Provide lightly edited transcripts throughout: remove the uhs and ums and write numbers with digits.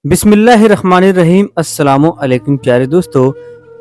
बिस्मिल्लाहिर्रहमानिर्रहीम। अस्सलामु अलैकुम प्यारे दोस्तों।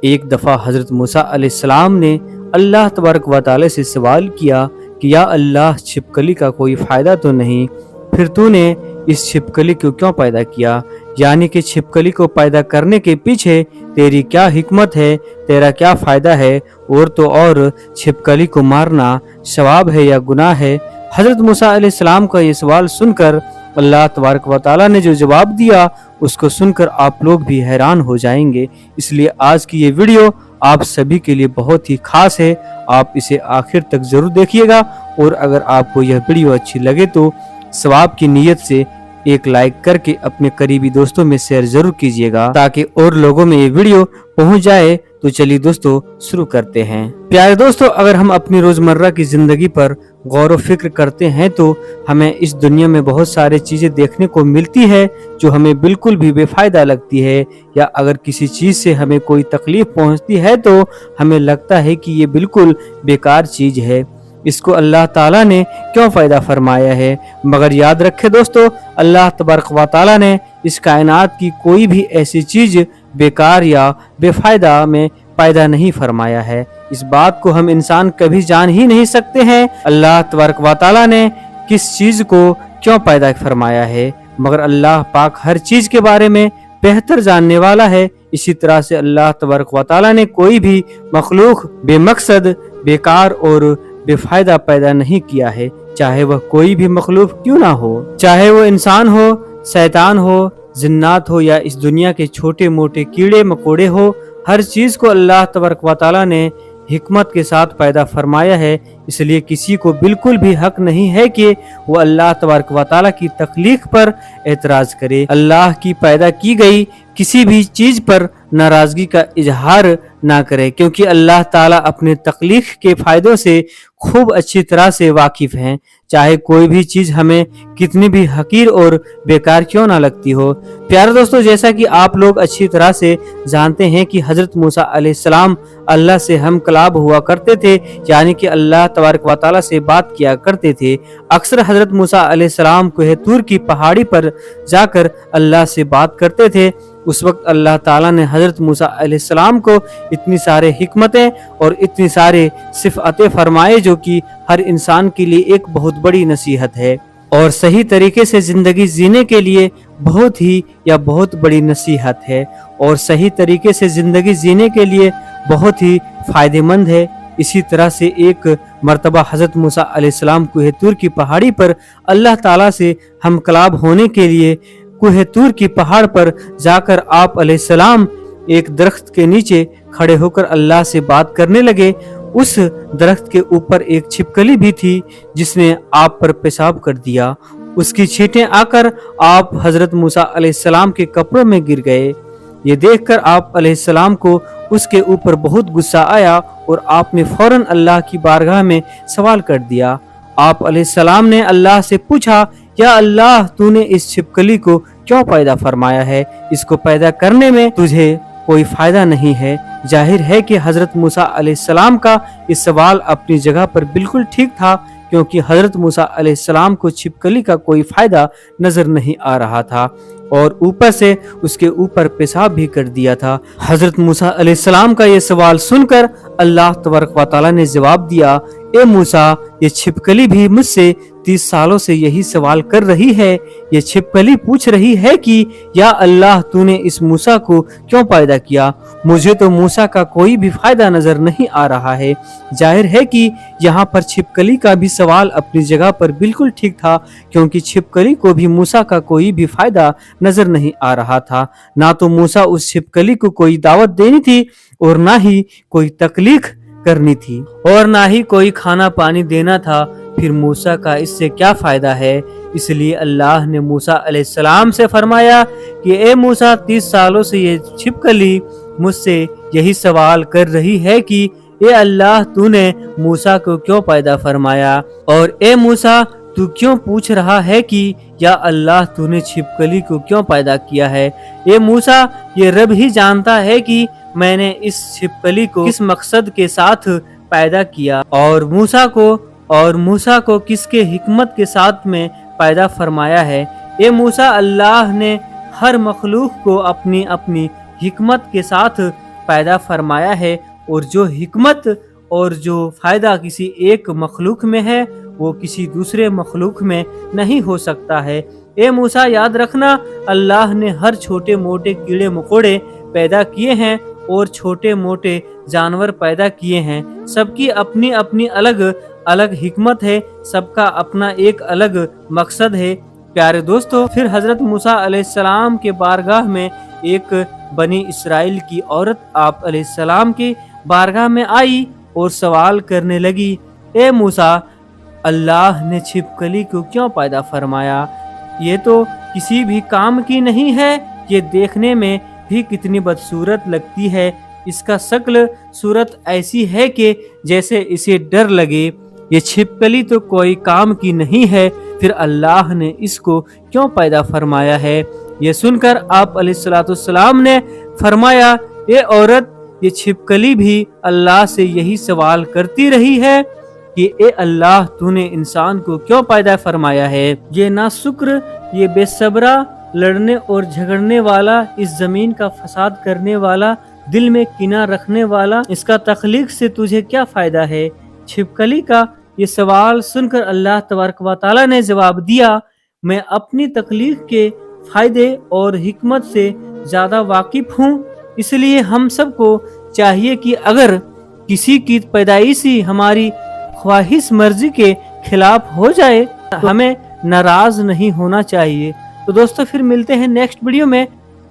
एक दफ़ा हज़रत मूसा अलैहिस्सलाम ने अल्लाह तबारक व तआला से सवाल किया कि या अल्लाह, छिपकली का कोई फ़ायदा तो नहीं, फिर तूने इस छिपकली को क्यों पैदा किया? यानी कि छिपकली को पैदा करने के पीछे तेरी क्या हिकमत है, तेरा क्या फ़ायदा है? और तो और छिपकली को मारना सवाब है या गुनाह है? हज़रत मूसा अलैहिस्सलाम का ये सवाल सुनकर अल्लाह तबारक व तआला ने जो जवाब दिया उसको सुनकर आप लोग भी हैरान हो जाएंगे। इसलिए आज की ये वीडियो आप सभी के लिए बहुत ही खास है, आप इसे आखिर तक जरूर देखिएगा। और अगर आपको यह वीडियो अच्छी लगे तो सवाब की नीयत से एक लाइक करके अपने करीबी दोस्तों में शेयर जरूर कीजिएगा ताकि और लोगों में ये वीडियो पहुंच जाए। तो चलिए दोस्तों शुरू करते हैं। प्यारे दोस्तों, अगर हम अपनी रोजमर्रा की जिंदगी पर गौर व फिक्र करते हैं तो हमें इस दुनिया में बहुत सारी चीजें देखने को मिलती है जो हमें बिल्कुल भी बेफायदा लगती है, या अगर किसी चीज से हमें कोई तकलीफ पहुंचती है तो हमें लगता है कि ये बिल्कुल बेकार चीज है, इसको अल्लाह ताला ने क्यों फायदा फरमाया है। मगर याद रखें दोस्तों, अल्लाह तबारक व तआला ने इस कायनात की कोई भी ऐसी चीज बेकार या बेफायदा में पैदा नहीं फरमाया है। इस बात को हम इंसान कभी जान ही नहीं सकते हैं अल्लाह तबारक व तआला ने किस चीज को क्यों पैदा फरमाया है, मगर अल्लाह पाक हर चीज के बारे में बेहतर जानने वाला है। इसी तरह से अल्लाह तबारक व तआला ने कोई भी मखलूक बेमकसद, बेकार और बेफायदा पैदा नहीं किया है, चाहे वह कोई भी मखलूक क्यों ना हो, चाहे वो इंसान हो, शैतान हो, जिन्नात हो या इस दुनिया के छोटे मोटे कीड़े मकोड़े हो। हर चीज को अल्लाह तबारक व तआला ने हिकमत के साथ पैदा फरमाया है। इसलिए किसी को बिल्कुल भी हक नहीं है कि वो अल्लाह तबारक व तआला की तख्लीक पर एतराज करे, अल्लाह की पैदा की गई किसी भी चीज पर नाराजगी का इजहार ना करे, क्योंकि अल्लाह ताला अपने तख्लीक के फायदों से खूब अच्छी तरह से वाकिफ हैं। चाहे कोई भी चीज हमें कितनी भी हकीर और बेकार क्यों ना लगती हो। प्यारे दोस्तों, जैसा कि आप लोग अच्छी तरह से जानते हैं कि हजरत मूसा अलैहिस्सलाम अल्लाह से हम कलाम हुआ करते थे, यानी कि अल्लाह तबारक व तआला से बात किया करते थे। अक्सर हजरत मूसा अलैहिस्सलाम कोह तूर की पहाड़ी पर जाकर अल्लाह से बात करते थे। उस वक्त अल्लाह ताला ने हजरत मूसा अलैहिस्सलाम को इतनी सारे हिकमतें और इतनी सारे सिफ़ातें फरमाए जो कि हर इंसान के लिए एक बहुत बड़ी नसीहत है और सही तरीके से जिंदगी जीने के लिए बहुत ही या बहुत बड़ी नसीहत है, और सही तरीके से जिंदगी जीने के लिए बहुत ही फायदेमंद है। इसी तरह से एक मर्तबा हजरत मूसा अलैहिस्सलाम कोह तूर की पहाड़ी पर अल्लाह ताला से हम कलाम होने के लिए कोह तूर की पहाड़ पर जाकर आप अलैहिस्सलाम एक दरख्त के नीचे खड़े होकर अल्लाह से बात करने लगे। उस दरख्त के ऊपर एक छिपकली भी थी जिसने आप पर पेशाब कर दिया। उसकी छींटें आकर आप हजरत मूसा अलैहिस्सलाम के कपड़ों में गिर गए। ये देखकर आप अलैहिस्सलाम को उसके ऊपर बहुत गुस्सा आया और आपने फौरन अल्लाह की बारगाह में सवाल कर दिया। आप अलैहिस्सलाम ने अल्लाह से पूछा, या अल्लाह, तूने इस छिपकली को क्यों पैदा फरमाया है? इसको पैदा करने में तुझे कोई फायदा नहीं है। जाहिर है कि हजरत मूसा अलैहिस्सलाम का इस सवाल अपनी जगह पर बिल्कुल ठीक था, क्योंकि हजरत मूसा अलैहिस्सलाम को छिपकली का कोई फायदा नजर नहीं आ रहा था और ऊपर से उसके ऊपर पेशाब भी कर दिया था। हजरत मूसा अलैहिस्सलाम का ये सवाल सुनकर अल्लाह तबारक व तआला ने जवाब दिया, ए मूसा, ये छिपकली भी मुझसे 30 सालों से यही सवाल कर रही है। ये छिपकली पूछ रही है कि या अल्लाह, तूने इस मूसा को क्यों पैदा किया? मुझे तो मूसा का कोई भी फायदा नजर नहीं आ रहा है। जाहिर है कि यहाँ पर छिपकली का भी सवाल अपनी जगह पर बिल्कुल ठीक था, क्योंकि छिपकली को भी मूसा का कोई भी फायदा नजर नहीं आ रहा था। ना तो मूसा उस छिपकली को कोई दावत देनी थी और ना ही कोई तकलीफ करनी थी और ना ही कोई खाना पानी देना था। फिर मूसा का इससे क्या फायदा है? इसलिए अल्लाह ने मूसा अलैहिस्सलाम से फरमाया कि ए मूसा, 30 सालों से ये छिपकली मुझसे यही सवाल कर रही है कि ए अल्लाह, तूने मूसा को क्यों पैदा फरमाया, और ए मूसा, तू क्यों पूछ रहा है कि या अल्लाह, तूने छिपकली को क्यों पैदा किया है? ए मूसा, ये रब ही जानता है कि मैंने इस छिपकली को किस मकसद के साथ पैदा किया और मूसा को किसके हिकमत के साथ में पैदा फरमाया है। ए मूसा, अल्लाह ने हर मखलूक को अपनी अपनी हिकमत के साथ पैदा फरमाया है, और जो हिकमत और जो फ़ायदा किसी एक मखलूक में है वो किसी दूसरे मखलूक में नहीं हो सकता है। ए मूसा, याद रखना, अल्लाह ने हर छोटे मोटे कीड़े मकोड़े पैदा किए हैं और छोटे मोटे जानवर पैदा किए हैं। सबकी अपनी अपनी अलग अलग हिकमत है, सबका अपना एक अलग मकसद है। प्यारे दोस्तों, फिर हजरत मूसा अलैहिस्सलाम के बारगाह में एक बनी इसराइल की औरत आप अलैहिस्सलाम की बारगाह में आई और सवाल करने लगी, ए मूसा, अल्लाह ने छिपकली को क्यों पैदा फरमाया? ये तो किसी भी काम की नहीं है, ये देखने में भी कितनी बदसूरत लगती है। इसका शक्ल सूरत ऐसी है कि जैसे इसे डर लगे। ये छिपकली तो कोई काम की नहीं है, फिर अल्लाह ने इसको क्यों पैदा फरमाया है? ये सुनकर आप अलैहिस्सलाम ने फरमाया, ये औरत, ये छिपकली भी अल्लाह से यही सवाल करती रही है कि ए अल्लाह, तूने इंसान को क्यों पैदा फरमाया है? ये नाशुक्र, ये बेसब्रा, लड़ने और झगड़ने वाला, इस जमीन का फसाद करने वाला, दिल में किना रखने वाला, इसका तख्लीक से तुझे क्या फायदा है? छिपकली का ये सवाल सुनकर अल्लाह तबारक व तआला ने जवाब दिया, मैं अपनी तख्लीक के फायदे और हिकमत से ज़्यादा वाकिफ हूँ, इसलिए हम सबको चाहिए कि अगर किसी की पैदाइशी हमारी ख्वाहिश मर्जी के खिलाफ हो जाए तो हमें नाराज नहीं होना चाहिए। तो दोस्तों, फिर मिलते हैं नेक्स्ट वीडियो में।